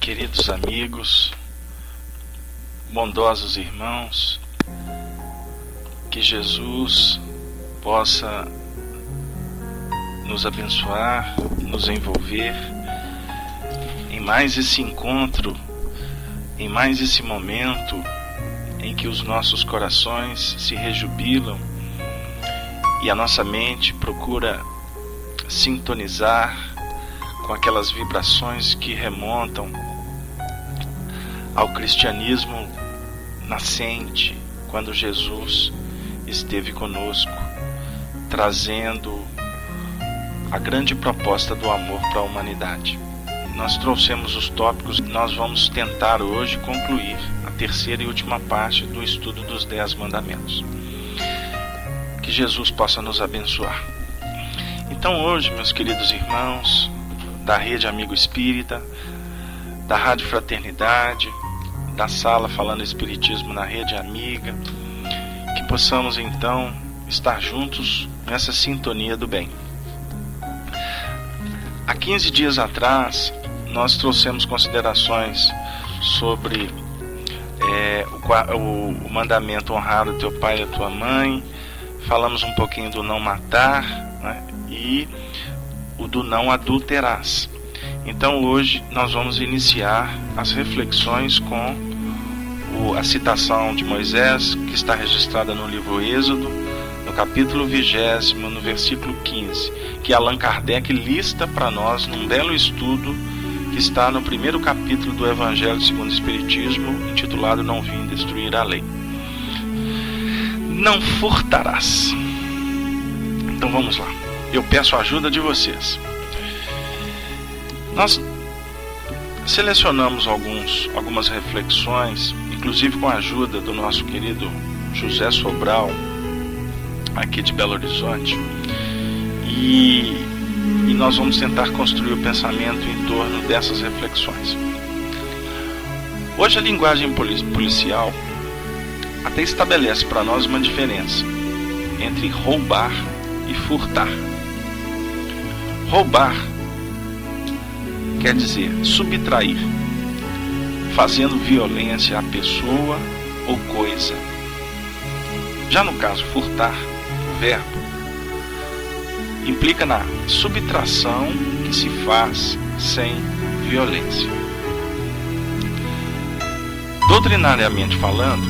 Queridos amigos, bondosos irmãos, que Jesus possa nos abençoar, nos envolver em mais esse encontro, em mais esse momento em que os nossos corações se rejubilam e a nossa mente procura sintonizar com aquelas vibrações que remontam ao cristianismo nascente, quando Jesus esteve conosco, trazendo a grande proposta do amor para a humanidade. Nós trouxemos os tópicos e nós vamos tentar hoje concluir a terceira e última parte do estudo dos 10 mandamentos. Que Jesus possa nos abençoar. Então hoje, meus queridos irmãos da Rede Amigo Espírita, da Rádio Fraternidade, da Sala Falando Espiritismo na Rede Amiga, que possamos então estar juntos nessa sintonia do bem. Há 15 dias atrás, nós trouxemos considerações sobre o mandamento honrar o teu pai e a tua mãe, falamos um pouquinho do não matar, né, e o do não adulterás. Então hoje nós vamos iniciar as reflexões com a citação de Moisés, que está registrada no livro Êxodo, no capítulo 20, no versículo 15, que Allan Kardec lista para nós num belo estudo que está no primeiro capítulo do Evangelho segundo o Espiritismo, intitulado Não Vim Destruir a Lei. Não furtarás. Então vamos lá. Eu peço a ajuda de vocês. Nós selecionamos algumas reflexões, inclusive com a ajuda do nosso querido José Sobral, aqui de Belo Horizonte, e nós vamos tentar construir o pensamento em torno dessas reflexões. Hoje a linguagem policial até estabelece para nós uma diferença entre roubar e furtar. Roubar quer dizer subtrair, fazendo violência à pessoa ou coisa. Já no caso furtar, o verbo implica na subtração que se faz sem violência. Doutrinariamente falando,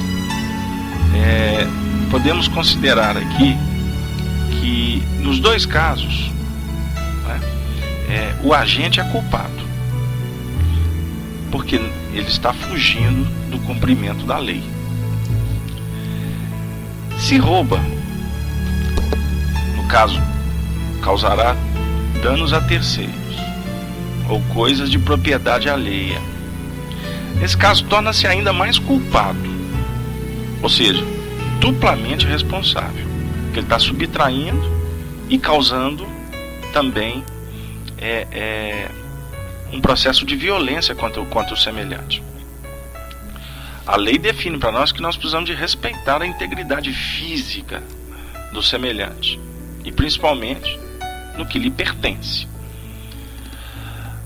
podemos considerar aqui que nos dois casos, o agente é culpado, porque ele está fugindo do cumprimento da lei. Se rouba, no caso, causará danos a terceiros ou coisas de propriedade alheia. Nesse caso, torna-se ainda mais culpado, ou seja, duplamente responsável, porque ele está subtraindo e causando também um processo de violência contra o semelhante. A lei define para nós que nós precisamos de respeitar a integridade física do semelhante, e principalmente no que lhe pertence.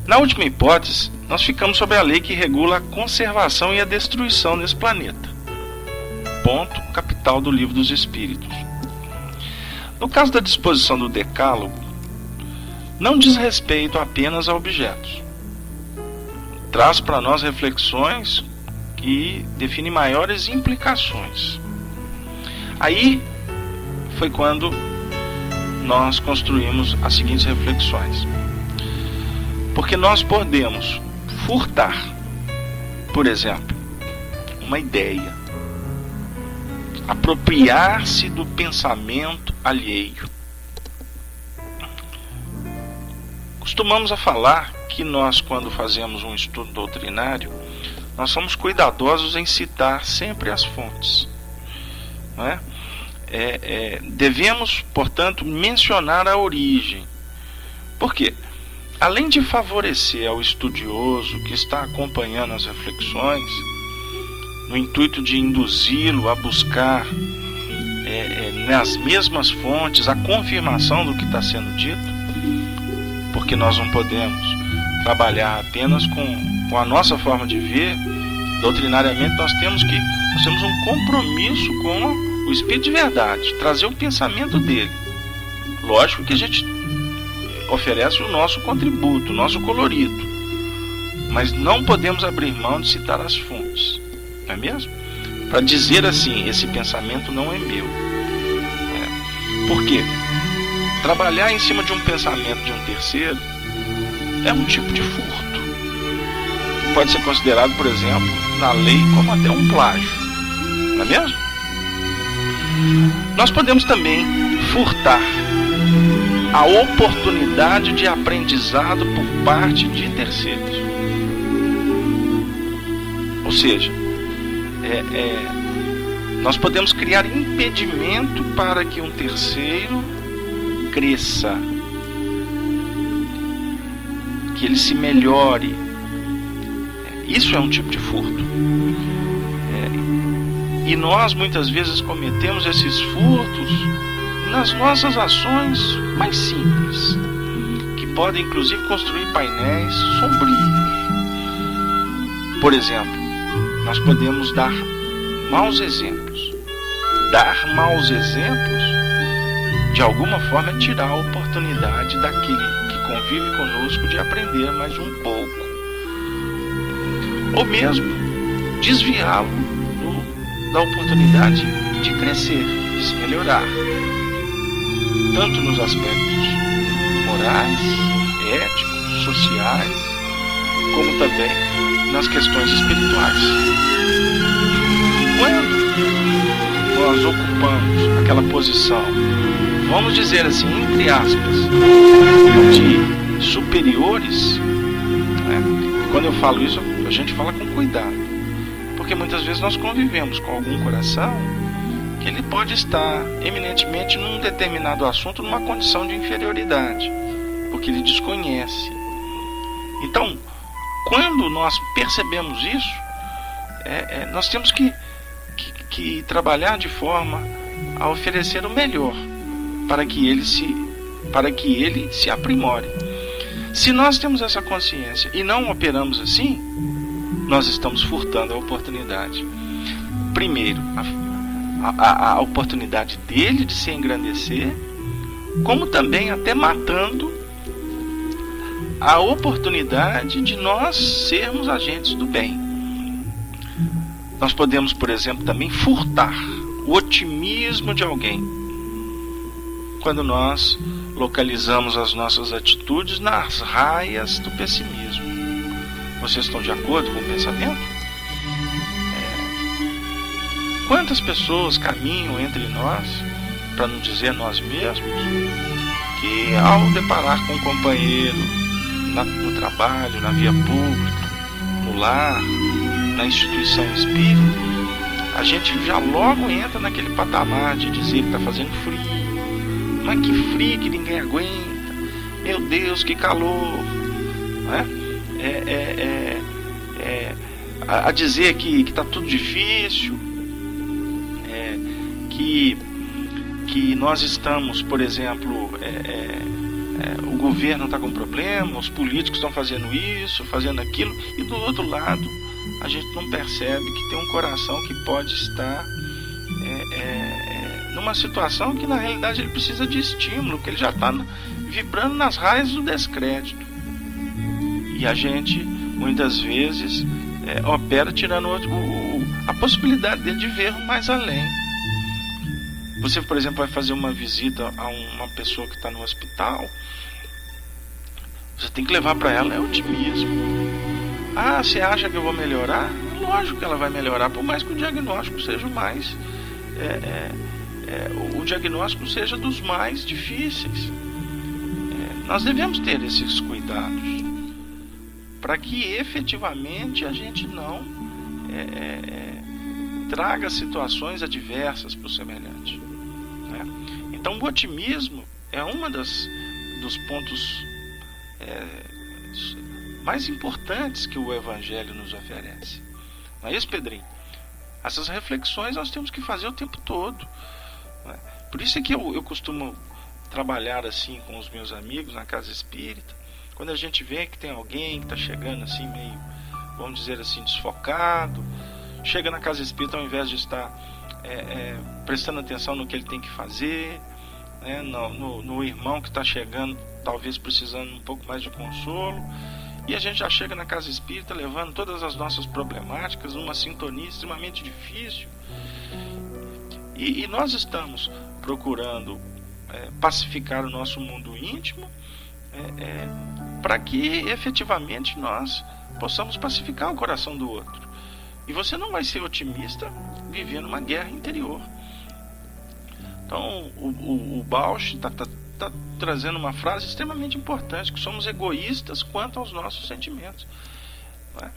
Na última hipótese, nós ficamos sobre a lei que regula a conservação e a destruição nesse planeta. Ponto capital do Livro dos Espíritos. No caso da disposição do Decálogo, não diz respeito apenas a objetos. Traz para nós reflexões que definem maiores implicações. Aí foi quando nós construímos as seguintes reflexões. Porque nós podemos furtar, por exemplo, uma ideia, apropriar-se do pensamento alheio. Costumamos a falar que nós, quando fazemos um estudo doutrinário, nós somos cuidadosos em citar sempre as fontes, não é? Devemos, portanto, mencionar a origem. Por quê? Além de favorecer ao estudioso que está acompanhando as reflexões, no intuito de induzi-lo a buscar nas mesmas fontes a confirmação do que está sendo dito, porque nós não podemos trabalhar apenas com com a nossa forma de ver, doutrinariamente nós temos um compromisso com o Espírito de verdade, trazer o pensamento dele. Lógico que a gente oferece o nosso contributo, o nosso colorido, mas não podemos abrir mão de citar as fontes, não é mesmo? Para dizer assim, esse pensamento não é meu. Por quê? Trabalhar em cima de um pensamento de um terceiro é um tipo de furto. Pode ser considerado, por exemplo, na lei como até um plágio, não é mesmo? Nós podemos também furtar a oportunidade de aprendizado por parte de terceiros. Ou seja, nós podemos criar impedimento para que um terceiro cresça, que ele se melhore. Isso é um tipo de furto. E nós muitas vezes cometemos esses furtos nas nossas ações mais simples, que podem inclusive construir painéis sombrios. Por exemplo, nós podemos dar maus exemplos. Dar maus exemplos, de alguma forma, é tirar a oportunidade daquele que convive conosco de aprender mais um pouco. Ou mesmo desviá-lo da oportunidade de crescer, de se melhorar, tanto nos aspectos morais, éticos, sociais, como também nas questões espirituais. Quando nós ocupamos aquela posição, vamos dizer assim, entre aspas, de superiores, quando eu falo isso, a gente fala com cuidado, porque muitas vezes nós convivemos com algum coração que ele pode estar eminentemente num determinado assunto numa condição de inferioridade, porque ele desconhece. Então, quando nós percebemos isso, nós temos que trabalhar de forma a oferecer o melhor para que ele se aprimore. Se nós temos essa consciência e não operamos assim, nós estamos furtando a oportunidade. Primeiro, a oportunidade dele de se engrandecer, como também até matando a oportunidade de nós sermos agentes do bem. Nós podemos, por exemplo, também furtar o otimismo de alguém quando nós localizamos as nossas atitudes nas raias do pessimismo. Vocês estão de acordo com o pensamento? Quantas pessoas caminham entre nós, para não dizer nós mesmos, que ao deparar com um companheiro no trabalho, na via pública, no lar, na instituição espírita, a gente já logo entra naquele patamar de dizer que está fazendo frio. Mas que frio que ninguém aguenta. Meu Deus, que calor. A dizer que está tudo difícil, que nós estamos, por exemplo, o governo está com problema, os políticos estão fazendo isso, fazendo aquilo, e do outro lado a gente não percebe que tem um coração que pode estar numa situação que na realidade ele precisa de estímulo, que ele já está vibrando nas raias do descrédito. E a gente muitas vezes opera tirando a possibilidade dele de ver mais além. Você, por exemplo, vai fazer uma visita a uma pessoa que está no hospital, você tem que levar para ela otimismo. Ah, você acha que eu vou melhorar? Lógico que ela vai melhorar, por mais que o diagnóstico seja o diagnóstico seja dos mais difíceis. Nós devemos ter esses cuidados para que efetivamente a gente não traga situações adversas para o semelhante. Então o otimismo é uma dos pontos mais importantes que o Evangelho nos oferece. Não é isso, Pedrinho? Essas reflexões nós temos que fazer o tempo todo. Por isso é que eu costumo trabalhar assim com os meus amigos na casa espírita. Quando a gente vê que tem alguém que está chegando assim meio vamos dizer assim, desfocado, chega na casa espírita ao invés de estar prestando atenção no que ele tem que fazer, né, no irmão que está chegando, talvez precisando um pouco mais de consolo, e a gente já chega na casa espírita levando todas as nossas problemáticas, numa sintonia extremamente difícil, e nós estamos procurando pacificar o nosso mundo íntimo, para que efetivamente nós possamos pacificar o coração do outro. E você não vai ser otimista vivendo uma guerra interior. Então o Bausch está trazendo uma frase extremamente importante, que somos egoístas quanto aos nossos sentimentos, não é?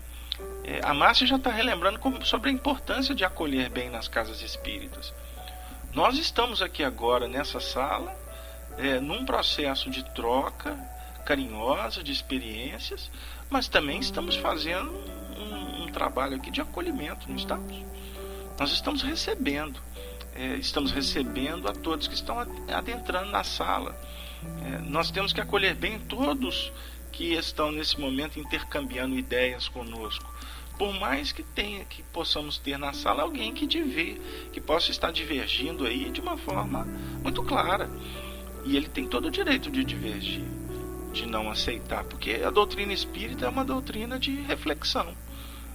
A Márcia já está relembrando sobre a importância de acolher bem nas casas espíritas. Nós estamos aqui agora nessa sala, num processo de troca carinhosa de experiências, mas também estamos fazendo um trabalho aqui de acolhimento, não estamos? Nós estamos recebendo a todos que estão adentrando na sala. Nós temos que acolher bem todos que estão nesse momento intercambiando ideias conosco, por mais que possamos ter na sala alguém que possa estar divergindo aí de uma forma muito clara, e ele tem todo o direito de divergir, de não aceitar, porque a doutrina espírita é uma doutrina de reflexão,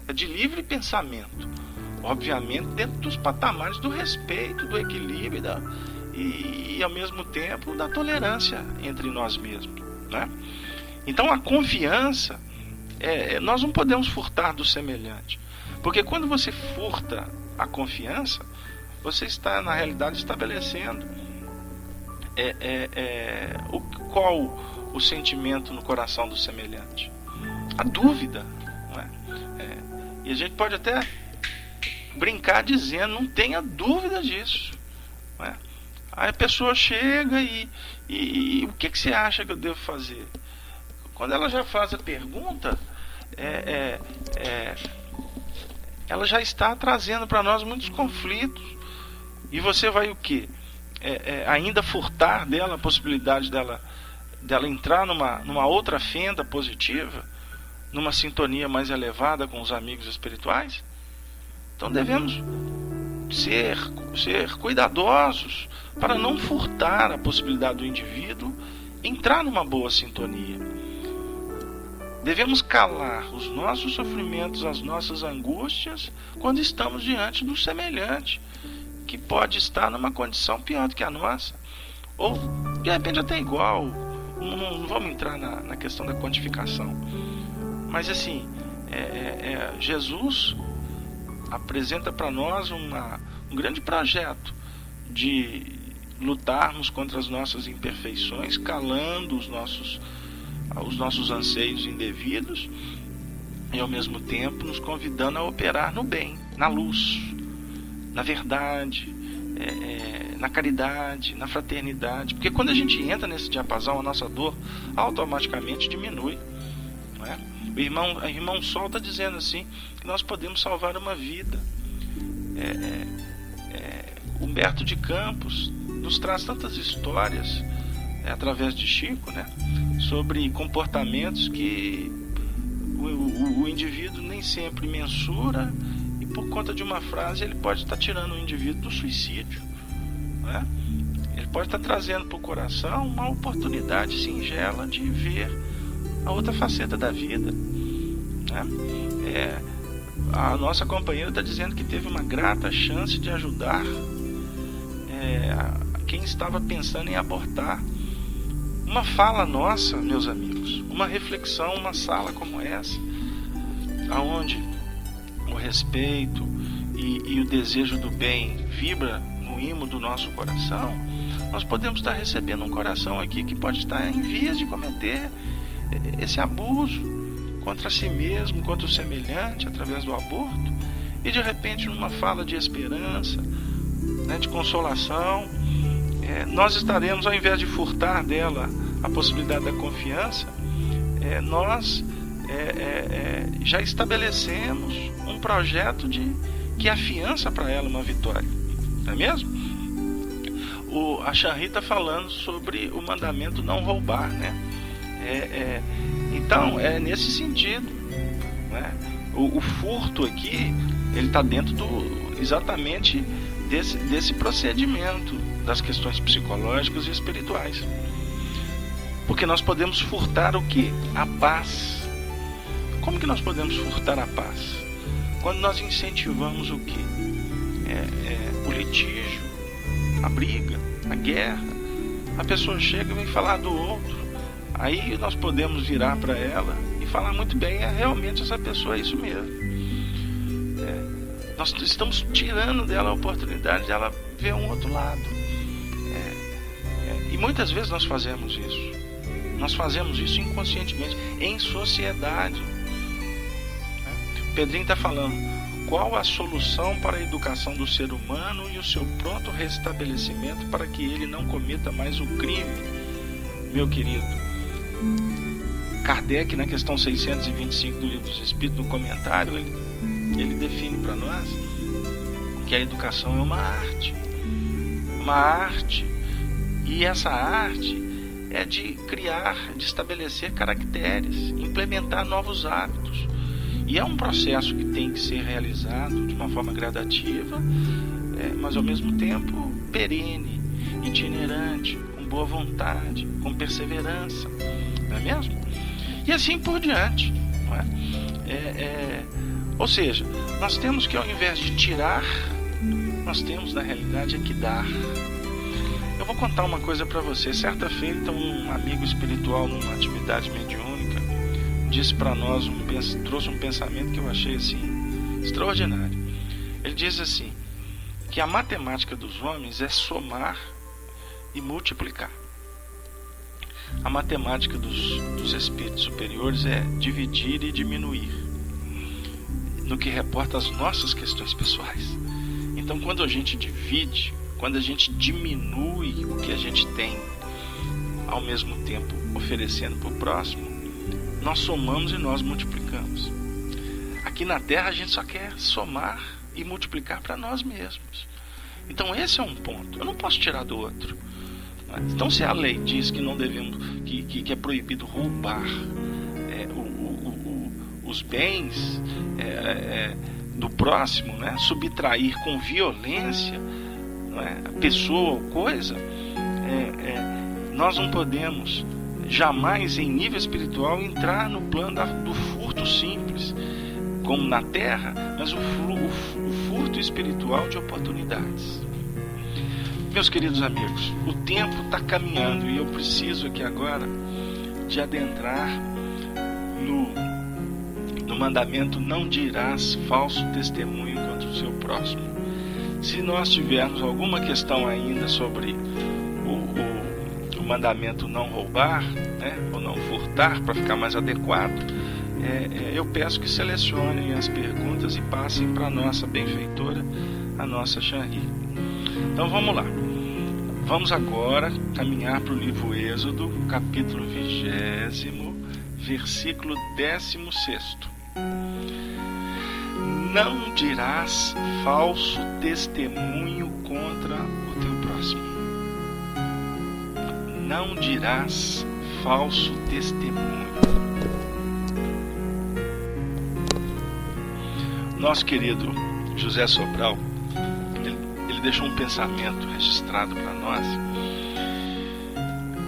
é de livre pensamento, obviamente dentro dos patamares do respeito, do equilíbrio e ao mesmo tempo da tolerância entre nós mesmos, né? Então a confiança, nós não podemos furtar do semelhante, porque quando você furta a confiança, você está na realidade estabelecendo qual o sentimento no coração do semelhante? A dúvida, não é? E a gente pode até brincar dizendo, não tenha dúvida disso, não é? Aí a pessoa chega e o que você acha que eu devo fazer? Quando ela já faz a pergunta, ela já está trazendo para nós muitos conflitos, e você vai o quê? Ainda furtar dela a possibilidade dela entrar numa outra fenda positiva, numa sintonia mais elevada com os amigos espirituais? Então devemos ser cuidadosos para não furtar a possibilidade do indivíduo entrar numa boa sintonia. Devemos calar os nossos sofrimentos, as nossas angústias, quando estamos diante do semelhante, que pode estar numa condição pior do que a nossa, ou de repente até igual. Não vamos entrar na questão da quantificação, mas assim, Jesus apresenta para nós um grande projeto de lutarmos contra as nossas imperfeições, calando os nossos anseios indevidos, e ao mesmo tempo nos convidando a operar no bem, na luz, na verdade, na caridade, na fraternidade, porque quando a gente entra nesse diapasão, a nossa dor automaticamente diminui, não é? O irmão Sol está dizendo assim, que nós podemos salvar uma vida. Humberto de Campos nos traz tantas histórias, através de Chico, né, sobre comportamentos que o indivíduo nem sempre mensura, e por conta de uma frase ele pode estar tirando o indivíduo do suicídio, né? Ele pode estar trazendo para o coração uma oportunidade singela de ver a outra faceta da vida, né? A nossa companheira está dizendo que teve uma grata chance de ajudar quem estava pensando em abortar. Uma fala nossa, meus amigos, uma reflexão, uma sala como essa, aonde o respeito e o desejo do bem vibra no imo do nosso coração, nós podemos estar recebendo um coração aqui que pode estar em vias de cometer esse abuso contra si mesmo, contra o semelhante, através do aborto, e de repente numa fala de esperança, né, de consolação, nós estaremos, ao invés de furtar dela a possibilidade da confiança, nós já estabelecemos um projeto que afiança para ela uma vitória, não é mesmo? A Chanri está falando sobre o mandamento não roubar, né? Então é nesse sentido, né? O furto aqui, ele está dentro exatamente desse procedimento das questões psicológicas e espirituais. Porque nós podemos furtar o quê? A paz. Como que nós podemos furtar a paz? Quando nós incentivamos o quê? O litígio, a briga, a guerra. A pessoa chega e vem falar do outro. Aí nós podemos virar para ela e falar muito bem, realmente essa pessoa é isso mesmo. Nós estamos tirando dela a oportunidade de ela ver um outro lado. E muitas vezes nós fazemos isso. Nós fazemos isso inconscientemente, em sociedade. O Pedrinho está falando, qual a solução para a educação do ser humano e o seu pronto restabelecimento para que ele não cometa mais o crime? Meu querido, Kardec, na questão 625 do Livro dos Espíritos, no comentário, ele define para nós que a educação é uma arte. Uma arte. E essa arte é de criar, de estabelecer caracteres, implementar novos hábitos. E é um processo que tem que ser realizado de uma forma gradativa, mas ao mesmo tempo perene, itinerante, com boa vontade, com perseverança, não é mesmo? E assim por diante, não é? Ou seja, nós temos que, ao invés de tirar, nós temos na realidade que dar. Eu vou contar uma coisa para você. Certa feita, um amigo espiritual numa atividade mediúnica disse para nós, trouxe um pensamento que eu achei assim extraordinário. Ele diz assim, que a matemática dos homens é somar e multiplicar. A matemática dos espíritos superiores é dividir e diminuir, no que reporta às nossas questões pessoais. Então, quando a gente divide, quando a gente diminui o que a gente tem, ao mesmo tempo oferecendo para o próximo, nós somamos e nós multiplicamos. Aqui na Terra a gente só quer somar e multiplicar para nós mesmos. Então esse é um ponto. Eu não posso tirar do outro. Então, se a lei diz que não devemos, que é proibido roubar os bens do próximo, né? Subtrair com violência, a pessoa ou coisa, nós não podemos jamais, em nível espiritual, entrar no plano do furto simples, como na terra, mas o furto espiritual de oportunidades. Meus queridos amigos, o tempo está caminhando e eu preciso aqui agora de adentrar no mandamento: não dirás falso testemunho contra o seu próximo. Se nós tivermos alguma questão ainda sobre o mandamento não roubar, ou não furtar, para ficar mais adequado, eu peço que selecionem as perguntas e passem para a nossa benfeitora, a nossa Xanri. Então vamos lá. Vamos agora caminhar para o livro Êxodo, capítulo 20, versículo 16. Não dirás falso testemunho contra o teu próximo. Não dirás falso testemunho. Nosso querido José Sobral, ele deixou um pensamento registrado para nós,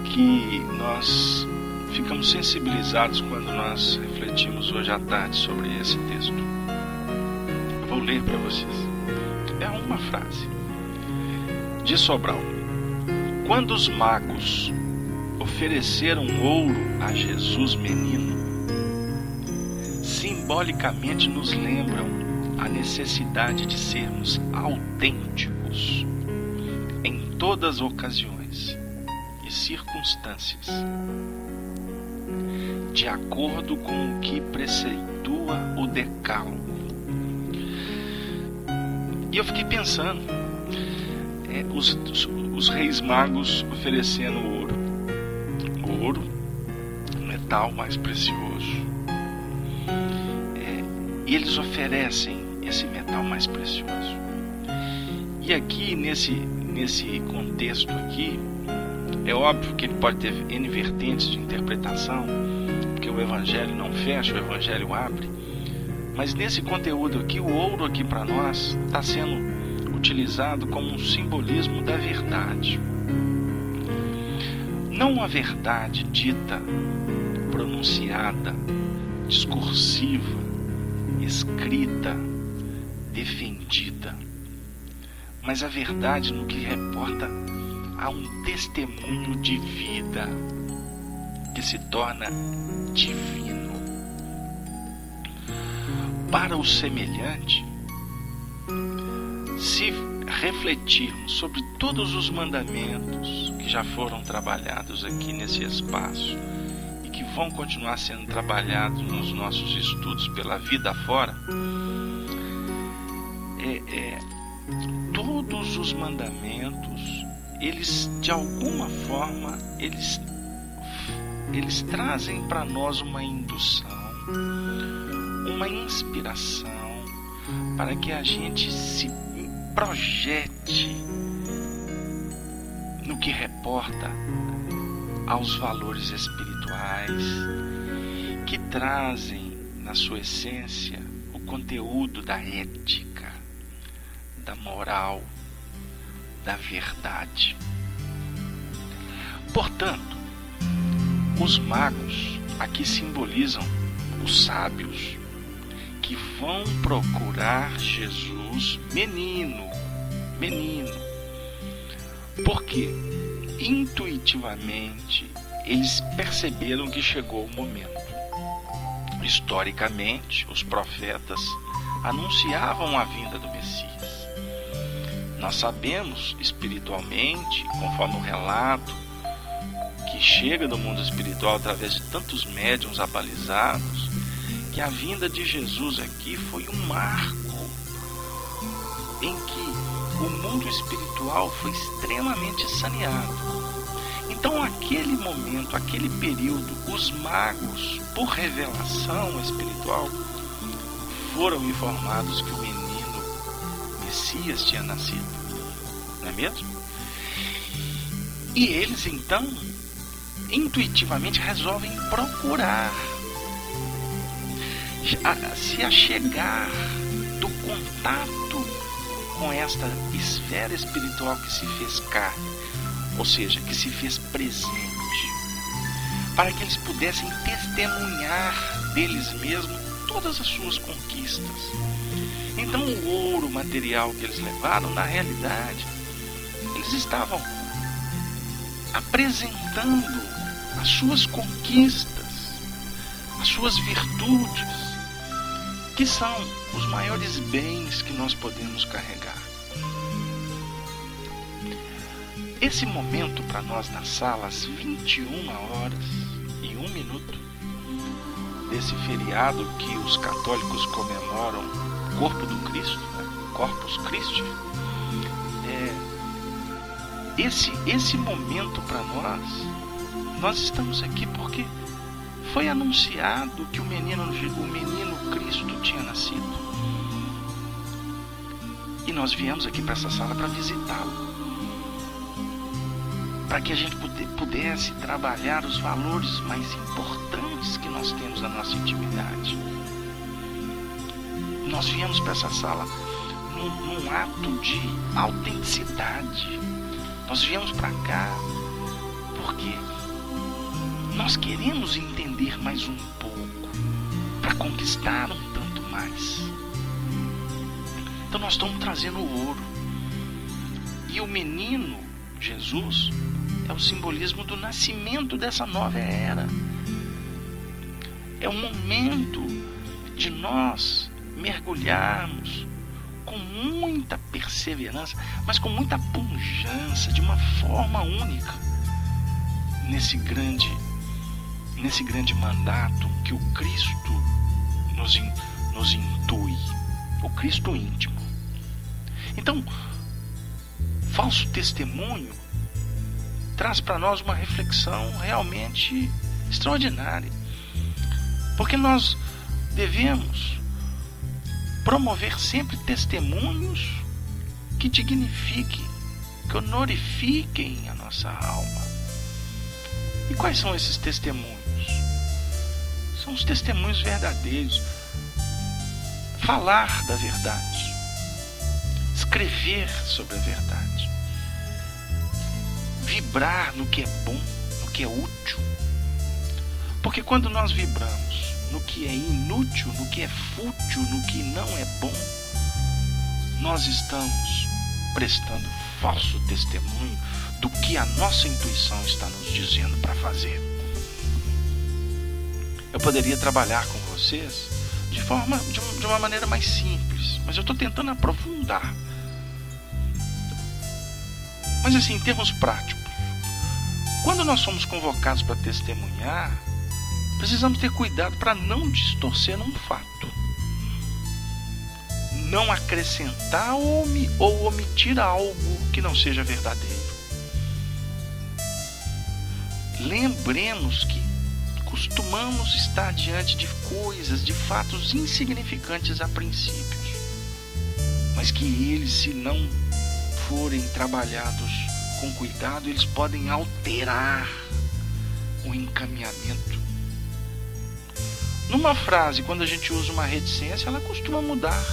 que nós ficamos sensibilizados quando nós refletimos hoje à tarde sobre esse texto. Eu vou ler para vocês. É uma frase. Diz Sobral: quando os magos ofereceram ouro a Jesus menino, simbolicamente nos lembram a necessidade de sermos autênticos em todas as ocasiões e circunstâncias, de acordo com o que preceitua o decálogo. E eu fiquei pensando, os reis magos oferecendo ouro, metal mais precioso, e eles oferecem esse metal mais precioso. E aqui nesse contexto aqui, é óbvio que ele pode ter N vertentes de interpretação, porque o Evangelho não fecha, o Evangelho abre, Mas nesse conteúdo aqui, o ouro aqui para nós está sendo utilizado como um simbolismo da verdade. Não a verdade dita, pronunciada, discursiva, escrita, defendida, mas a verdade no que reporta a um testemunho de vida que se torna divino. Para o semelhante, se refletirmos sobre todos os mandamentos que já foram trabalhados aqui nesse espaço e que vão continuar sendo trabalhados nos nossos estudos pela vida afora, todos os mandamentos, eles de alguma forma, eles trazem para nós uma indução, uma inspiração para que a gente se projete no que reporta aos valores espirituais que trazem na sua essência o conteúdo da ética, da moral, da verdade. Portanto, os magos aqui simbolizam os sábios que vão procurar Jesus menino, porque intuitivamente eles perceberam que chegou o momento. Historicamente, os profetas anunciavam a vinda do Messias. Nós sabemos espiritualmente, conforme o relato que chega do mundo espiritual através de tantos médiuns abalizados, que a vinda de Jesus aqui foi um marco em que o mundo espiritual foi extremamente saneado. Então, aquele momento, aquele período, os magos, por revelação espiritual, foram informados que o menino Messias tinha nascido. Não é mesmo? E eles, então, intuitivamente resolvem procurar se achegar do contato com esta esfera espiritual que se fez carne, ou seja, que se fez presente, para que eles pudessem testemunhar deles mesmos todas as suas conquistas. Então, o ouro material que eles levaram, na realidade, eles estavam apresentando as suas conquistas, as suas virtudes, que são os maiores bens que nós podemos carregar. Esse momento para nós na sala, às 21h01, desse feriado que os católicos comemoram o corpo do Cristo, né? Corpus Christi, esse momento para nós estamos aqui porque foi anunciado que o menino Cristo tinha nascido. E nós viemos aqui para essa sala para visitá-lo, para que a gente pudesse trabalhar os valores mais importantes que nós temos na nossa intimidade. Nós viemos para essa sala num ato de autenticidade. Nós viemos para cá porque nós queremos entender mais um pouco, para conquistar um tanto mais. Então nós estamos trazendo o ouro. E o menino Jesus é o simbolismo do nascimento dessa nova era. É o momento de nós mergulharmos com muita perseverança, mas com muita pujança, de uma forma única, nesse grande mandato que o Cristo nos intui, o Cristo íntimo. Então, falso testemunho traz para nós uma reflexão realmente extraordinária, porque nós devemos promover sempre testemunhos que dignifiquem, que honorifiquem a nossa alma. E quais são esses testemunhos? São os testemunhos verdadeiros. falar da verdade, escrever sobre a verdade, vibrar no que é bom, no que é útil. Porque quando nós vibramos no que é inútil, no que é fútil, no que não é bom, nós estamos prestando falso testemunho do que a nossa intuição está nos dizendo para fazer. Eu poderia trabalhar com vocês de uma maneira mais simples, mas eu estou tentando aprofundar. Mas assim, em termos práticos, quando nós somos convocados para testemunhar, precisamos ter cuidado para não distorcer um fato, não acrescentar ou omitir algo que não seja verdadeiro. Lembremos que costumamos estar diante de coisas, de fatos insignificantes a princípios, mas que eles, se não forem trabalhados com cuidado, eles podem alterar o encaminhamento. Numa frase, quando a gente usa uma reticência, ela costuma mudar.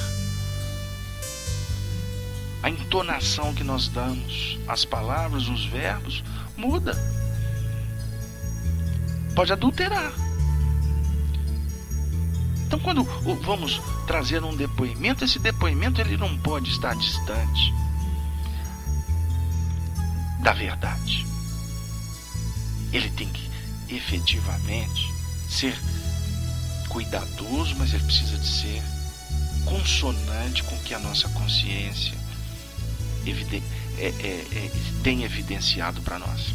A entonação que nós damos às palavras, os verbos, muda. Pode adulterar. Então, quando vamos trazer um depoimento, esse depoimento ele não pode estar distante da verdade. Ele tem que efetivamente ser cuidadoso, mas ele precisa de ser consonante com o que a nossa consciência tem evidenciado para nós.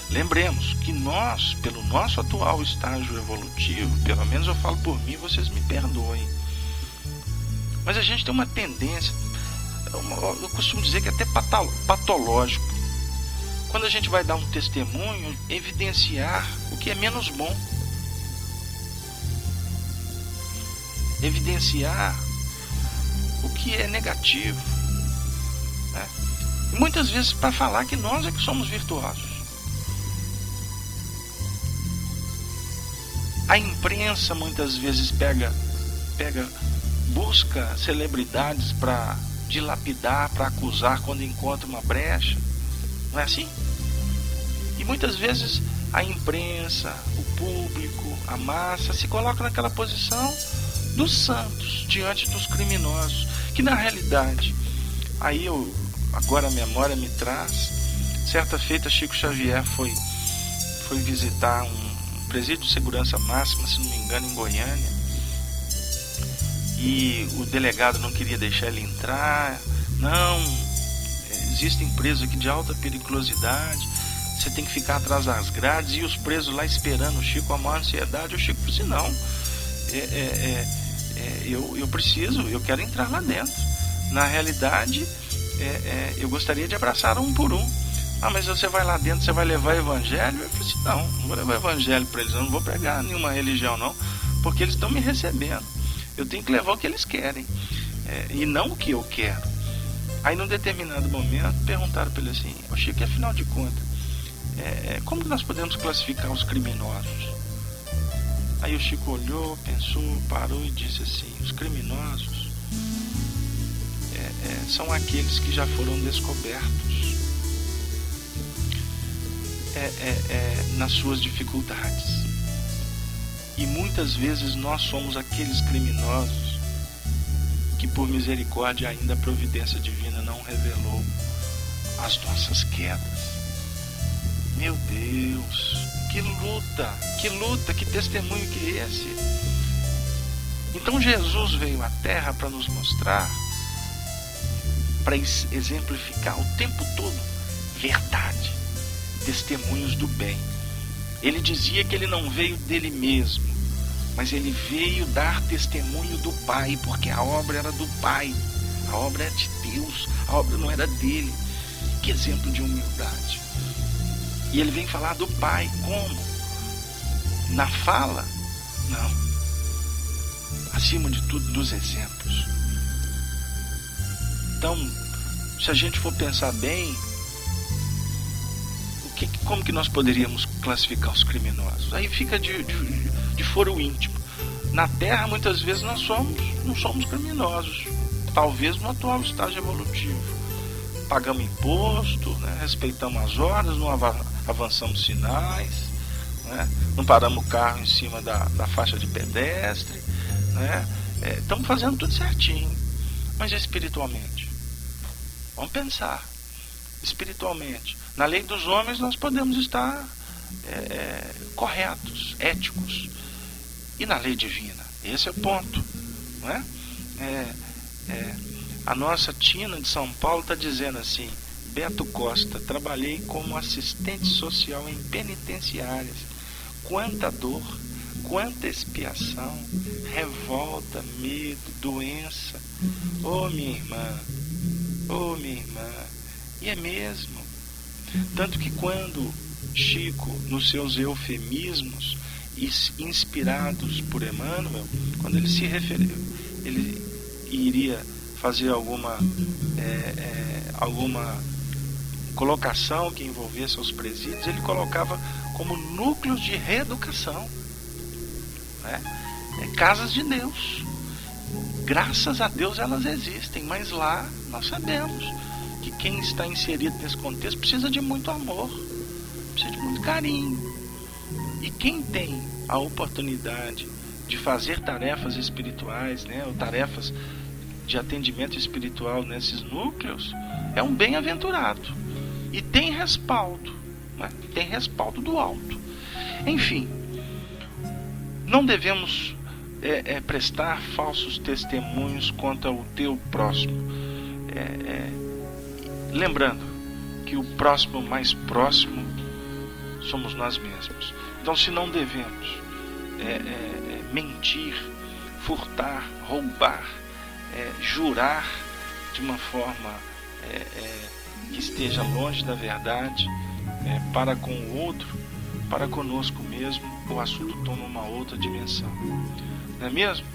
Lembremos que nós, pelo nosso atual estágio evolutivo, pelo menos eu falo por mim, vocês me perdoem, mas a gente tem uma tendência, eu costumo dizer que é até patológico, quando a gente vai dar um testemunho, evidenciar o que é menos bom, evidenciar o que é negativo, né? E muitas vezes para falar que nós é que somos virtuosos. A imprensa muitas vezes busca celebridades para dilapidar, para acusar quando encontra uma brecha, não é assim? E muitas vezes a imprensa, o público, a massa se coloca naquela posição dos santos diante dos criminosos, que na realidade, agora a memória me traz, certa feita Chico Xavier foi visitar um presídio de segurança máxima, se não me engano, em Goiânia, e o delegado não queria deixar ele entrar. Não, existem presos aqui de alta periculosidade, você tem que ficar atrás das grades, e os presos lá esperando o Chico com a maior ansiedade. O Chico falou assim: não, eu quero entrar lá dentro. Na realidade, eu gostaria de abraçar um por um. Ah, mas você vai lá dentro, você vai levar evangelho? Eu falei assim: não vou levar evangelho para eles, eu não vou pregar nenhuma religião não, porque eles estão me recebendo. Eu tenho que levar o que eles querem, e não o que eu quero. Aí num determinado momento perguntaram para ele assim: ô Chico, afinal de contas, como que nós podemos classificar os criminosos? Aí o Chico olhou, pensou, parou e disse assim: os criminosos são aqueles que já foram descobertos nas suas dificuldades. E muitas vezes nós somos aqueles criminosos que, por misericórdia, ainda a providência divina não revelou as nossas quedas. Meu Deus, que luta, que testemunho que é esse? Então Jesus veio à Terra para nos mostrar, para exemplificar o tempo todo verdade, testemunhos do bem. Ele dizia que ele não veio dele mesmo, mas ele veio dar testemunho do Pai, porque a obra era do Pai, a obra era de Deus, a obra não era dele. Que exemplo de humildade! E ele vem falar do Pai, como? Na fala? Não. Acima de tudo, dos exemplos. Então, se a gente for pensar bem, como que nós poderíamos classificar os criminosos? Aí fica de foro íntimo. Na Terra, muitas vezes, nós não somos criminosos. Talvez no atual estágio evolutivo. Pagamos imposto, né? Respeitamos as horas, não avançamos sinais, né? Não paramos o carro em cima da faixa de pedestre, né? Estamos fazendo tudo certinho. Mas espiritualmente? Vamos pensar. Espiritualmente. Na lei dos homens nós podemos estar corretos, éticos. E na lei divina? Esse é o ponto. Não é? A nossa Tina de São Paulo está dizendo assim: Beto Costa, trabalhei como assistente social em penitenciárias. Quanta dor, quanta expiação, revolta, medo, doença. Ô minha irmã, e é mesmo. Tanto que quando Chico, nos seus eufemismos, inspirados por Emmanuel, quando ele se referiu, ele iria fazer alguma colocação que envolvesse os presídios, ele colocava como núcleos de reeducação, né? Casas de Deus. Graças a Deus elas existem, mas lá nós sabemos que quem está inserido nesse contexto precisa de muito amor, precisa de muito carinho. E quem tem a oportunidade de fazer tarefas espirituais, né, ou tarefas de atendimento espiritual nesses núcleos, é um bem-aventurado. E tem respaldo, né? Tem respaldo do alto. Enfim, não devemos prestar falsos testemunhos contra o teu próximo. Lembrando que o próximo mais próximo somos nós mesmos. Então, se não devemos mentir, furtar, roubar, jurar de uma forma que esteja longe da verdade, para com o outro, para conosco mesmo, o assunto toma uma outra dimensão. Não é mesmo?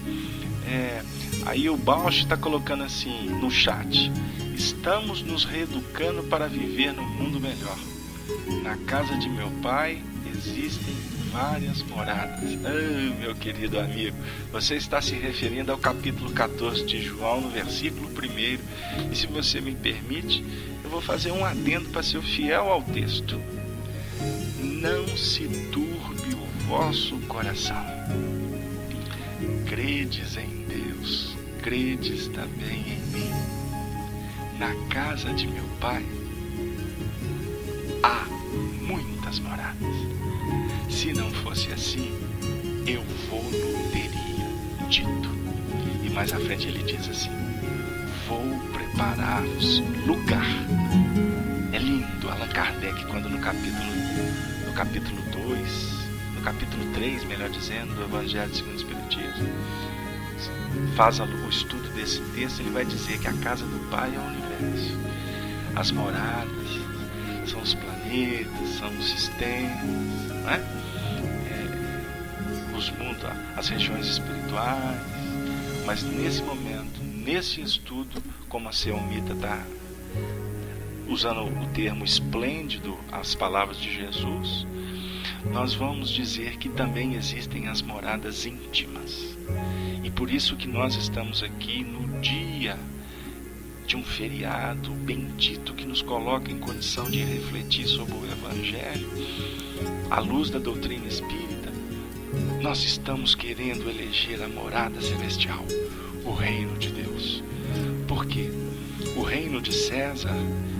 Aí o Bausch está colocando assim no chat: estamos nos reeducando para viver num mundo melhor. Na casa de meu pai existem várias moradas. Meu querido amigo, você está se referindo ao capítulo 14 de João, no versículo 1. E se você me permite, eu vou fazer um adendo para ser fiel ao texto. Não se turbe o vosso coração. Credes em Deus, credes também em mim. Na casa de meu pai há muitas moradas. Se não fosse assim, eu vou-lo teria dito. E mais à frente ele diz assim: vou preparar-vos lugar. É lindo Allan Kardec, quando no capítulo 2, no capítulo 3, melhor dizendo, do Evangelho segundo o Espiritismo, faz o estudo desse texto. Ele vai dizer que a casa do Pai é o universo. As moradas são os planetas, são os sistemas, não é? Os mundos, as regiões espirituais. Mas nesse momento, nesse estudo, como a Selmita está usando o termo esplêndido, as palavras de Jesus, nós vamos dizer que também existem as moradas íntimas. E por isso que nós estamos aqui no dia de um feriado bendito que nos coloca em condição de refletir sobre o Evangelho, à luz da doutrina espírita. Nós estamos querendo eleger a morada celestial, o reino de Deus. Porque o reino de César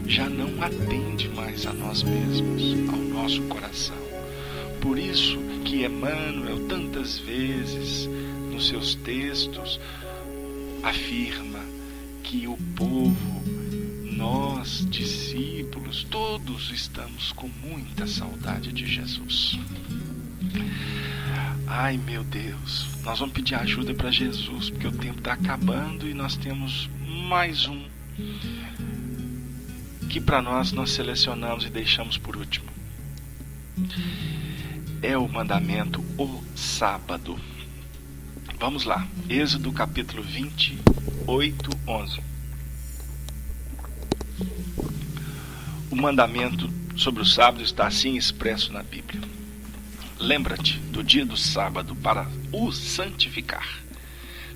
já não atende mais a nós mesmos, ao nosso coração. Por isso que Emmanuel tantas vezes nos seus textos afirma que o povo, nós, discípulos, todos estamos com muita saudade de Jesus. Ai, meu Deus, nós vamos pedir ajuda para Jesus, porque o tempo está acabando e nós temos mais um que para nós selecionamos e deixamos por último. É o mandamento, o sábado. Vamos lá, Êxodo capítulo 28, 11. O mandamento sobre o sábado está assim expresso na Bíblia. Lembra-te do dia do sábado para o santificar.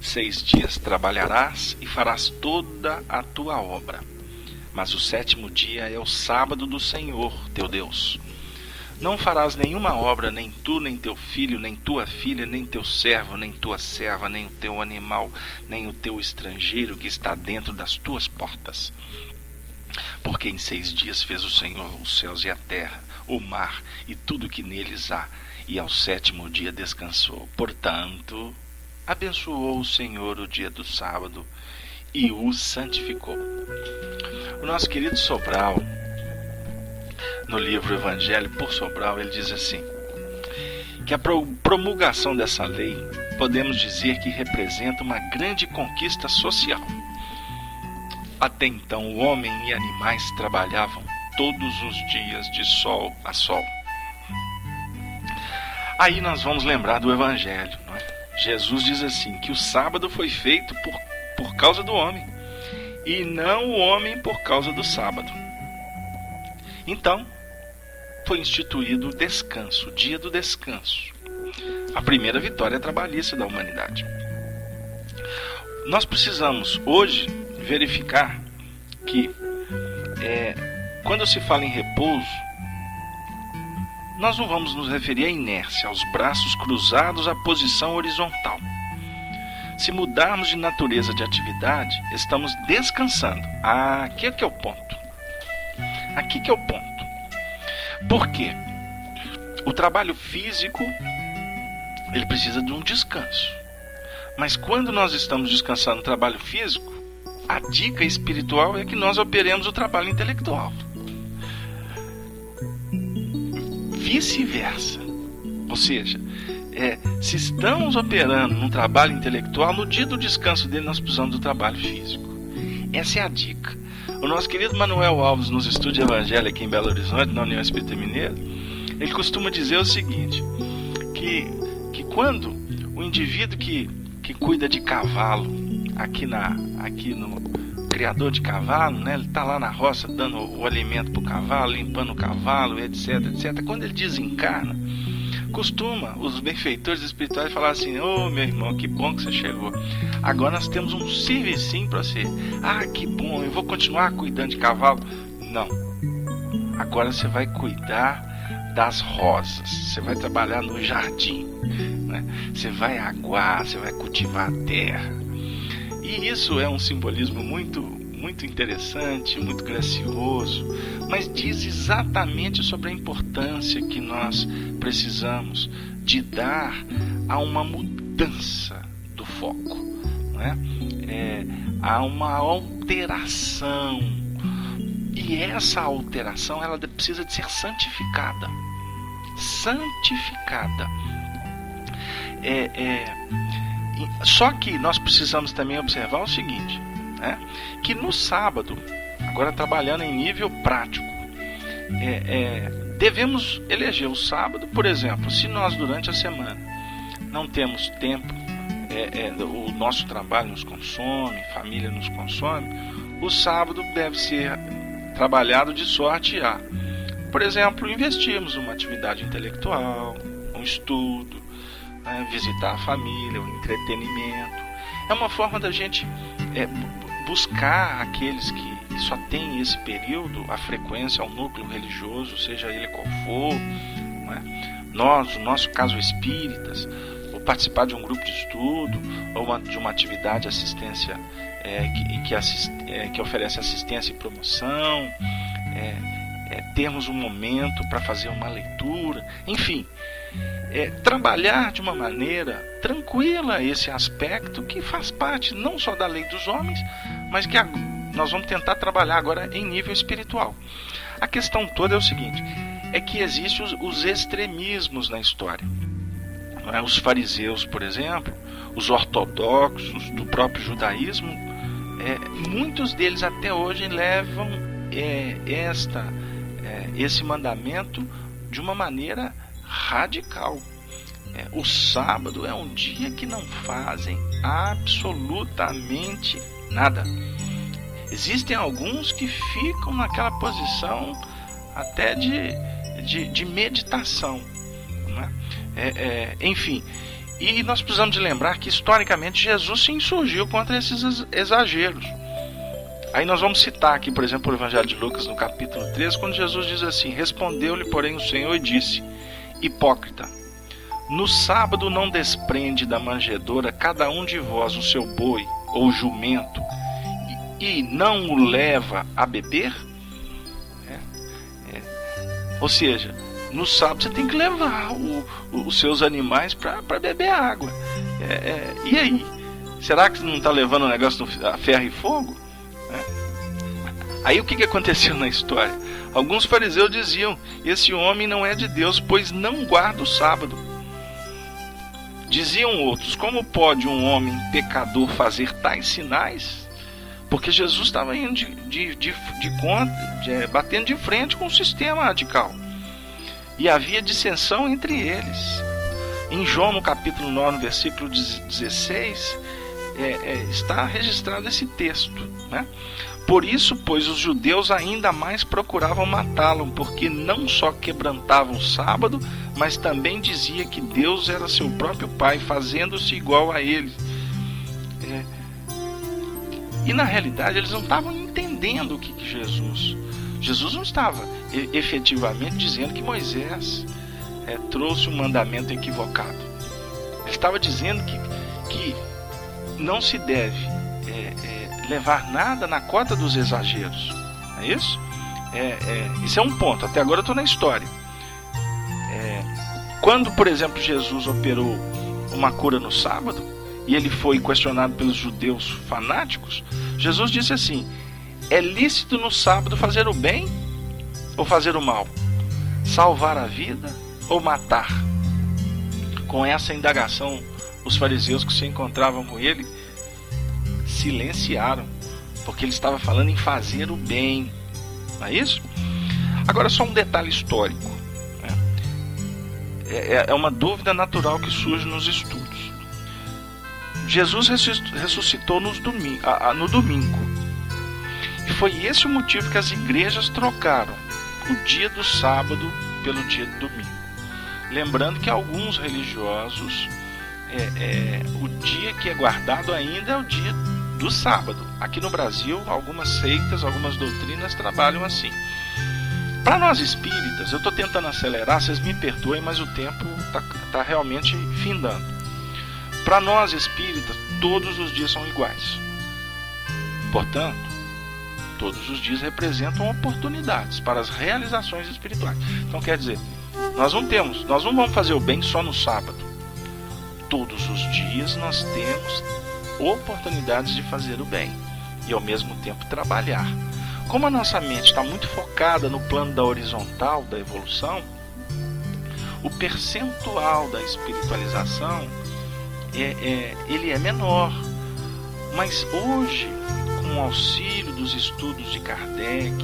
6 dias trabalharás e farás toda a tua obra. Mas o 7º dia é o sábado do Senhor, teu Deus. Não farás nenhuma obra, nem tu, nem teu filho, nem tua filha, nem teu servo, nem tua serva, nem o teu animal, nem o teu estrangeiro que está dentro das tuas portas. Porque em 6 dias fez o Senhor os céus e a terra, o mar e tudo que neles há, e ao 7º dia descansou. Portanto, abençoou o Senhor o dia do sábado e o santificou. O nosso querido Sobral, no livro Evangelho por Sobral, ele diz assim, que a promulgação dessa lei, podemos dizer que representa uma grande conquista social. Até então, o homem e animais trabalhavam todos os dias de sol a sol. Aí nós vamos lembrar do Evangelho, não é? Jesus diz assim, que o sábado foi feito por causa do homem, e não o homem por causa do sábado. Então, foi instituído o descanso, o dia do descanso. A primeira vitória trabalhista da humanidade. Nós precisamos hoje verificar que quando se fala em repouso, nós não vamos nos referir à inércia, aos braços cruzados, à posição horizontal. Se mudarmos de natureza de atividade, estamos descansando. Aqui é que é o ponto. Aqui que é o ponto. Por quê? O trabalho físico, ele precisa de um descanso. Mas quando nós estamos descansando no trabalho físico, a dica espiritual é que nós operemos o trabalho intelectual. Vice-versa. Ou seja, se estamos operando no trabalho intelectual, no dia do descanso dele nós precisamos do trabalho físico. Essa é a dica. O nosso querido Manuel Alves, nos estudos de Evangelho aqui em Belo Horizonte, na União Espírita Mineira, ele costuma dizer o seguinte, que quando o indivíduo que cuida de cavalo, aqui no criador de cavalo, né, ele está lá na roça dando o alimento para o cavalo, limpando o cavalo, etc, etc. Quando ele desencarna, costuma os benfeitores espirituais falar assim, meu irmão, que bom que você chegou. Agora nós temos um servicinho para você. Que bom, eu vou continuar cuidando de cavalo. Não. Agora você vai cuidar das rosas. Você vai trabalhar no jardim, né? Você vai aguar, você vai cultivar a terra. E isso é um simbolismo muito, muito interessante, muito gracioso, mas diz exatamente sobre a importância que nós precisamos de dar a uma mudança do foco, não é? Há uma alteração, e essa alteração ela precisa de ser santificada. Só que nós precisamos também observar o seguinte, né? Que no sábado, agora trabalhando em nível prático, devemos eleger o sábado, por exemplo, se nós durante a semana não temos tempo, o nosso trabalho nos consome, família nos consome, o sábado deve ser trabalhado de sorte a, por exemplo, investirmos numa atividade intelectual, um estudo, visitar a família, o entretenimento. É uma forma da gente buscar aqueles que só têm esse período, a frequência ao núcleo religioso, seja ele qual for, nós, no nosso caso espíritas, ou participar de um grupo de estudo, ou de uma atividade de assistência que oferece assistência e promoção, termos um momento para fazer uma leitura, enfim, trabalhar de uma maneira tranquila esse aspecto que faz parte não só da lei dos homens, mas que nós vamos tentar trabalhar agora em nível espiritual. A questão toda é o seguinte, é que existem os extremismos na história. Os fariseus, por exemplo, os ortodoxos do próprio judaísmo, muitos deles até hoje levam esse mandamento de uma maneira radical. O sábado é um dia que não fazem absolutamente nada. Existem alguns que ficam naquela posição até de meditação, não é? Enfim, e nós precisamos de lembrar que historicamente Jesus se insurgiu contra esses exageros. Aí nós vamos citar aqui, por exemplo, o Evangelho de Lucas no capítulo 13, quando Jesus diz assim: respondeu-lhe, porém, o Senhor e disse: hipócrita, no sábado não desprende da manjedoura cada um de vós o seu boi ou jumento e não o leva a beber? Ou seja, no sábado você tem que levar os seus animais para beber água. E aí? Será que você não está levando o negócio a ferro e fogo? Aí o que aconteceu na história? Alguns fariseus diziam: esse homem não é de Deus, pois não guarda o sábado. Diziam outros: como pode um homem pecador fazer tais sinais? Porque Jesus estava indo batendo de frente com o sistema radical. E havia dissensão entre eles. Em João, no capítulo 9, versículo 16, está registrado esse texto, né? Por isso, pois, os judeus ainda mais procuravam matá-lo, porque não só quebrantavam o sábado, mas também dizia que Deus era seu próprio Pai, fazendo-se igual a ele. E na realidade eles não estavam entendendo o que Jesus não estava efetivamente dizendo que Moisés trouxe um mandamento equivocado. Ele estava dizendo que não se deve levar nada na cota dos exageros. É isso? Isso é um ponto. Até agora eu estou na história. Quando, por exemplo, Jesus operou uma cura no sábado, e ele foi questionado pelos judeus fanáticos, Jesus disse assim: é lícito no sábado fazer o bem ou fazer o mal? Salvar a vida ou matar? Com essa indagação, os fariseus que se encontravam com ele silenciaram, porque ele estava falando em fazer o bem. Não é isso? Agora, só um detalhe histórico, né? É uma dúvida natural que surge nos estudos. Jesus ressuscitou no domingo. E foi esse o motivo que as igrejas trocaram o dia do sábado pelo dia do domingo. Lembrando que alguns religiosos, o dia que é guardado ainda é o dia do sábado. Aqui no Brasil, algumas seitas, algumas doutrinas trabalham assim. Para nós espíritas, eu estou tentando acelerar, vocês me perdoem, mas o tempo está realmente findando. Para nós espíritas, todos os dias são iguais. Portanto, todos os dias representam oportunidades para as realizações espirituais. Então quer dizer, nós não vamos fazer o bem só no sábado. Todos os dias nós temos oportunidades de fazer o bem e ao mesmo tempo trabalhar. Como a nossa mente está muito focada no plano da horizontal, da evolução, o percentual da espiritualização ele é menor. Mas hoje, com o auxílio dos estudos de Kardec,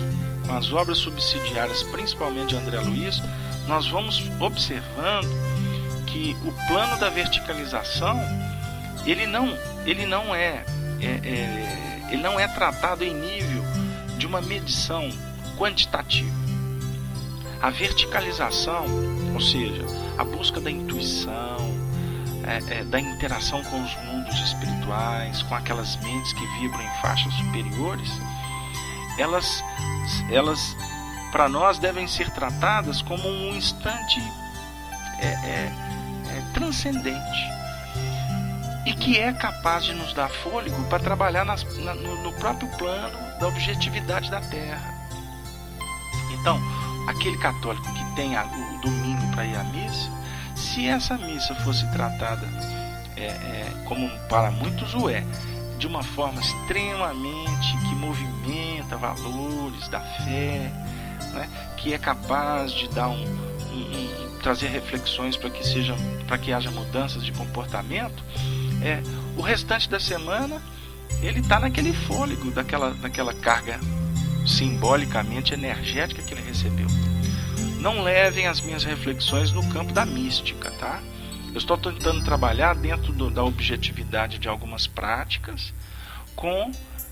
com as obras subsidiárias, principalmente de André Luiz, nós vamos observando que o plano da verticalização ele não é tratado em nível de uma medição quantitativa. A verticalização, ou seja, a busca da intuição, da interação com os mundos espirituais, com aquelas mentes que vibram em faixas superiores, elas para nós devem ser tratadas como um instante transcendente e que é capaz de nos dar fôlego para trabalhar no próprio plano da objetividade da Terra. Então, aquele católico que tem o domingo para ir à missa, se essa missa fosse tratada como para muitos de uma forma extremamente que movimenta valores da fé, né, que é capaz de dar trazer reflexões para que haja mudanças de comportamento, o restante da semana ele está naquele fôlego daquela carga simbolicamente energética que ele recebeu. Não levem as minhas reflexões no campo da mística, tá? Eu estou tentando trabalhar dentro da objetividade de algumas práticas com,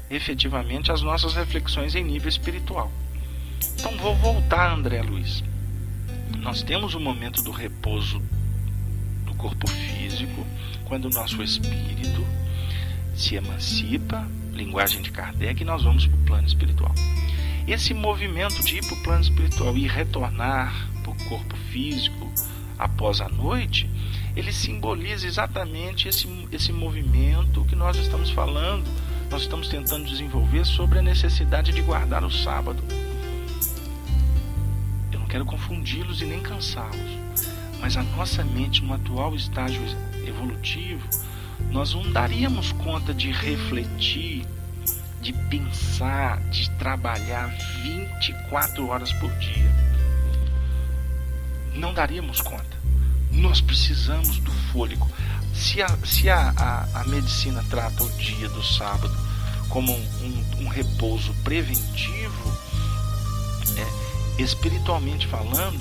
efetivamente, as nossas reflexões em nível espiritual. Então vou voltar, André Luiz. Nós temos o momento do repouso do corpo físico, quando o nosso espírito se emancipa, linguagem de Kardec, e nós vamos para o plano espiritual. Esse movimento de ir para o plano espiritual e retornar para o corpo físico após a noite, ele simboliza exatamente esse movimento que nós estamos falando, nós estamos tentando desenvolver sobre a necessidade de guardar o sábado. Eu não quero confundi-los e nem cansá-los, mas a nossa mente, no atual estágio evolutivo, nós não daríamos conta de refletir, de pensar, de trabalhar 24 horas por dia. Não daríamos conta. Nós precisamos do fôlego. Se a medicina trata o dia do sábado como um repouso preventivo, espiritualmente falando,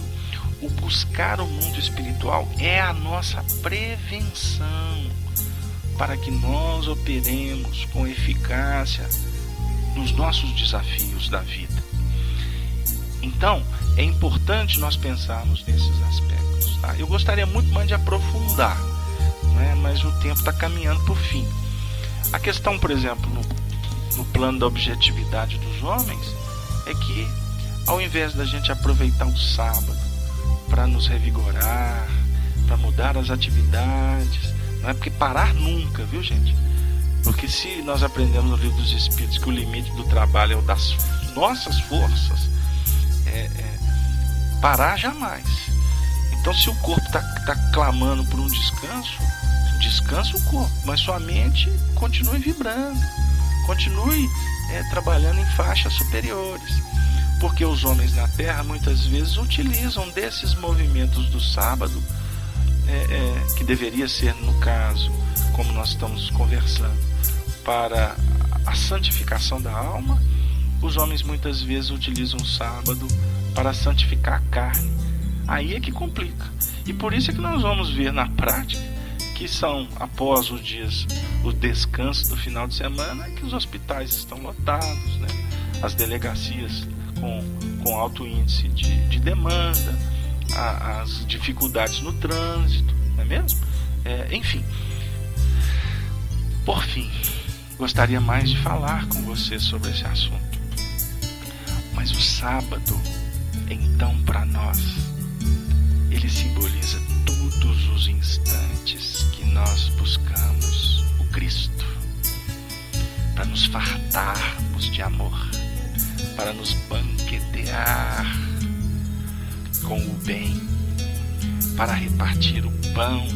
o buscar o mundo espiritual é a nossa prevenção para que nós operemos com eficácia nos nossos desafios da vida. Então, é importante nós pensarmos nesses aspectos. Tá? Eu gostaria muito mais de aprofundar, né? Mas o tempo está caminhando para o fim. A questão, por exemplo, no plano da objetividade dos homens, é que ao invés da gente aproveitar o sábado para nos revigorar, para mudar as atividades, não é porque parar nunca, viu, gente? Porque se nós aprendemos no Livro dos Espíritos que o limite do trabalho é o das nossas forças, parar jamais. Então, se o corpo está clamando por um descanso, descansa o corpo, mas sua mente continue vibrando, continue trabalhando em faixas superiores, porque os homens na Terra muitas vezes utilizam desses movimentos do sábado, que deveria ser, no caso, como nós estamos conversando, para a santificação da alma. Os homens muitas vezes utilizam o sábado para santificar a carne. Aí é que complica. E por isso é que nós vamos ver na prática que são, após os dias, o descanso do final de semana, que os hospitais estão lotados, né? As delegacias com alto índice de demanda, as dificuldades no trânsito, não é mesmo? Enfim, por fim, gostaria mais de falar com você sobre esse assunto. Mas o sábado, então, para nós, ele simboliza todos os instantes que nós buscamos o Cristo, para nos fartarmos de amor, para nos banquetear com o bem, para repartir o pão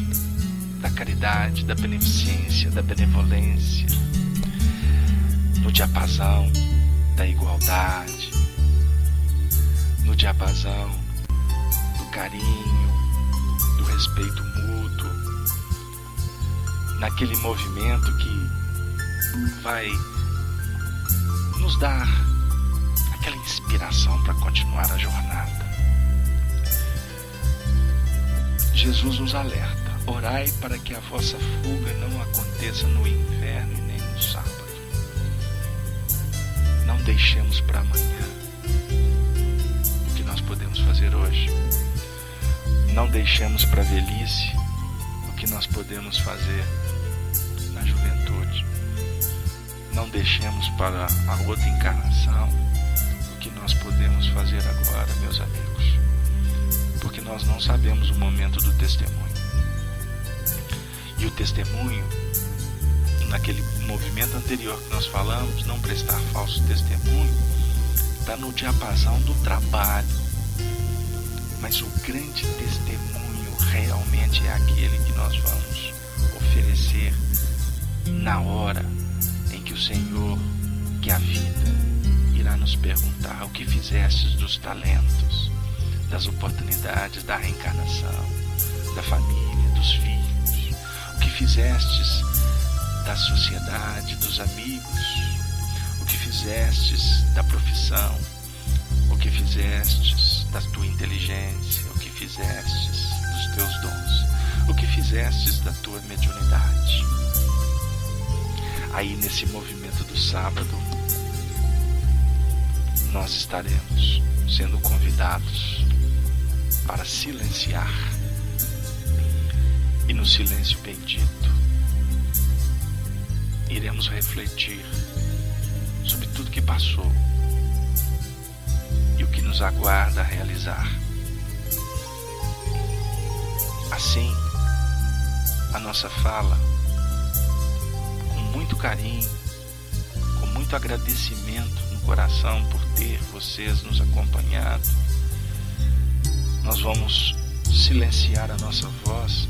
da caridade, da beneficência, da benevolência, no diapasão da igualdade, no diapasão do carinho, do respeito mútuo, naquele movimento que vai nos dar aquela inspiração para continuar a jornada. Jesus nos alerta: orai para que a vossa fuga não aconteça no inverno e nem no sábado. Não deixemos para amanhã o que nós podemos fazer hoje. Não deixemos para a velhice o que nós podemos fazer na juventude. Não deixemos para a outra encarnação o que nós podemos fazer agora, meus amigos. Porque nós não sabemos o momento do testemunho. E o testemunho, naquele movimento anterior que nós falamos, não prestar falso testemunho, está no diapasão do trabalho. Mas o grande testemunho realmente é aquele que nós vamos oferecer na hora em que o Senhor, que é a vida, irá nos perguntar: o que fizestes dos talentos, das oportunidades da reencarnação, da família, dos filhos? O que fizestes da sociedade, dos amigos? O que fizestes da profissão? O que fizestes da tua inteligência? O que fizestes dos teus dons? O que fizestes da tua mediunidade? Aí, nesse movimento do sábado, nós estaremos sendo convidados para silenciar. E no silêncio bendito, iremos refletir sobre tudo que passou e o que nos aguarda a realizar. Assim, a nossa fala, com muito carinho, com muito agradecimento no coração por ter vocês nos acompanhado, nós vamos silenciar a nossa voz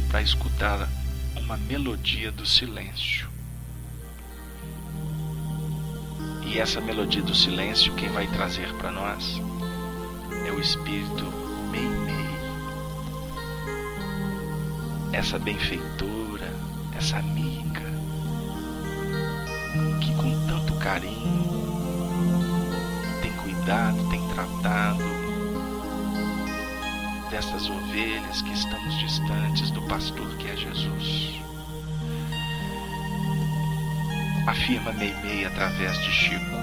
para escutar uma melodia do silêncio. E essa melodia do silêncio, quem vai trazer para nós é o espírito Meimei. Essa benfeitora, essa amiga, que com tanto carinho tem cuidado, tem tratado dessas ovelhas que estamos distantes do pastor que é Jesus. Afirma Meimei através de Chico: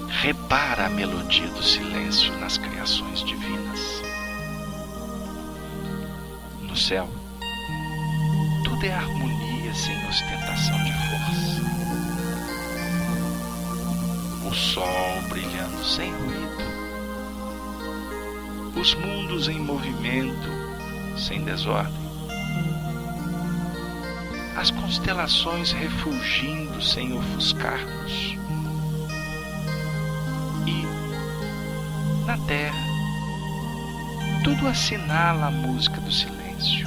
repara a melodia do silêncio nas criações divinas. No céu, tudo é harmonia sem ostentação de força. O sol brilhando sem ruído, os mundos em movimento sem desordem, as constelações refulgindo sem ofuscar-nos. E, na terra, tudo assinala a música do silêncio,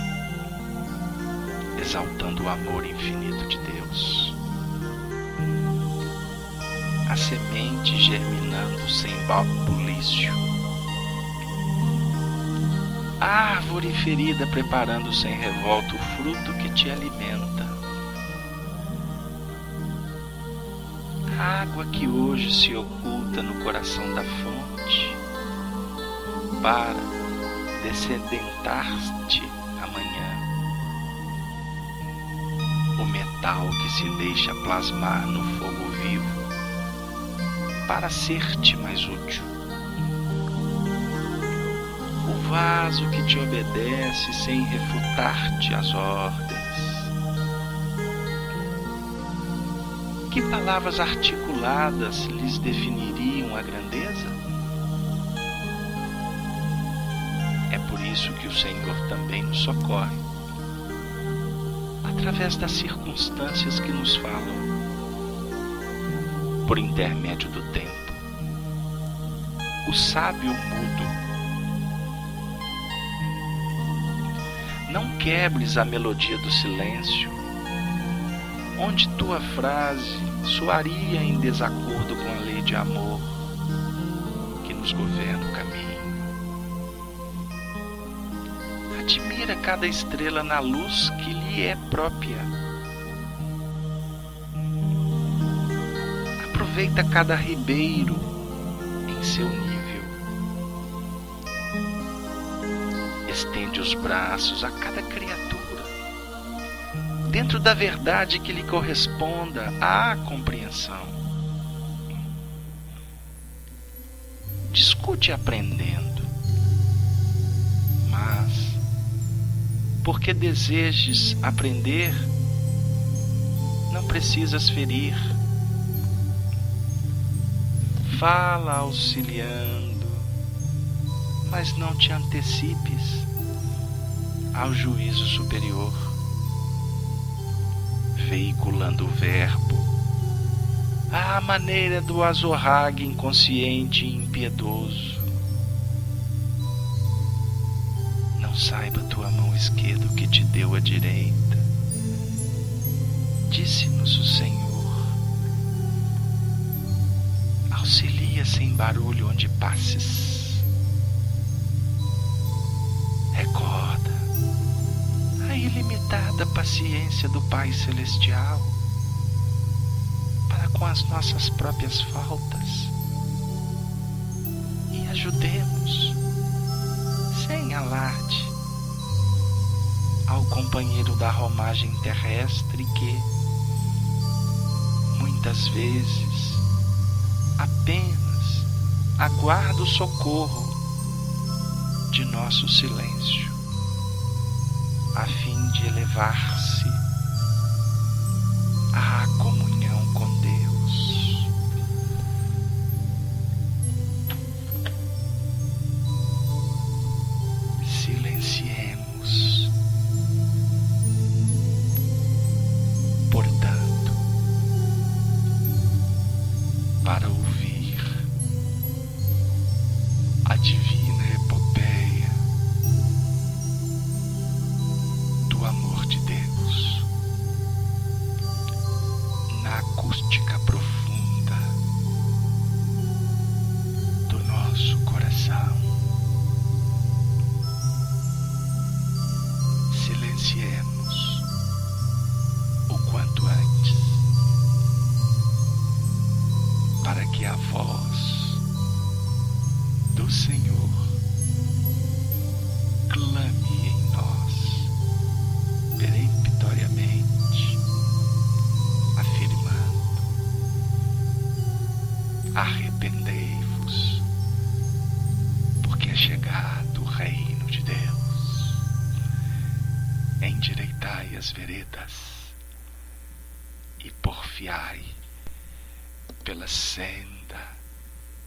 exaltando o amor infinito de Deus. A semente germinando sem bulício, a árvore ferida preparando sem revolta o fruto que te alimenta. A água que hoje se oculta no coração da fonte para descedentar-te amanhã. O metal que se deixa plasmar no fogo vivo para ser-te mais útil. O vaso que te obedece sem refutar-te as ordens. Que palavras articuladas lhes definiriam a grandeza? É por isso que o Senhor também nos socorre, através das circunstâncias que nos falam, por intermédio do tempo. O sábio mudo. Não quebres a melodia do silêncio, onde tua frase soaria em desacordo com a lei de amor que nos governa o caminho. Admira cada estrela na luz que lhe é própria. Aproveita cada ribeiro em seu nível. Estende os braços a cada criatura, dentro da verdade que lhe corresponda à compreensão. Discute aprendendo, mas, porque desejes aprender, não precisas ferir. Fala auxiliando, mas não te antecipes ao juízo superior, veiculando o verbo à maneira do azorrague inconsciente e impiedoso. Não saiba tua mão esquerda o que te deu a direita. Disse-nos o Senhor: auxilia sem barulho onde passes. Recorda a ilimitada paciência do Pai Celestial para com as nossas próprias faltas, e ajudemos, sem alarde, ao companheiro da romagem terrestre que, muitas vezes, apenas aguarda o socorro de nosso silêncio, a fim de elevar-se à comunhão com Deus. Silenciemos, portanto, para ouvir a divina epopeia do amor de Deus, na acústica profunda do nosso coração. Silenciemos o quanto antes, para que a voz do Senhor clame em nós peremptoriamente, afirmando: arrependei-vos, porque é chegado o reino de Deus. Endireitai as veredas e porfiai pela senda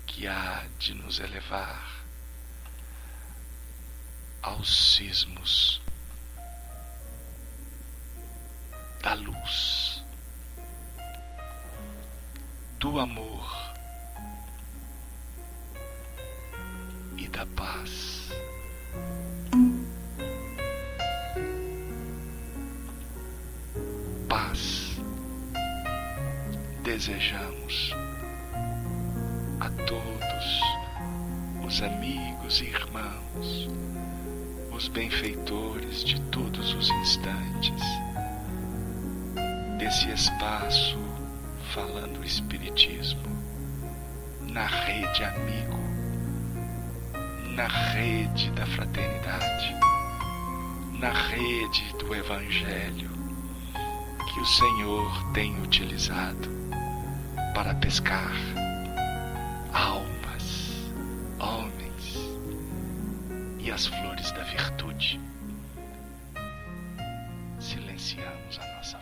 que há de nos elevar aos cismos da luz, do amor e da paz. Paz desejamos a todos os amigos e irmãos, os benfeitores de todos os instantes desse espaço falando o Espiritismo, na rede amigo, na rede da fraternidade, na rede do Evangelho que o Senhor tem utilizado para pescar almas, homens e as flores da virtude. Silenciamos a nossa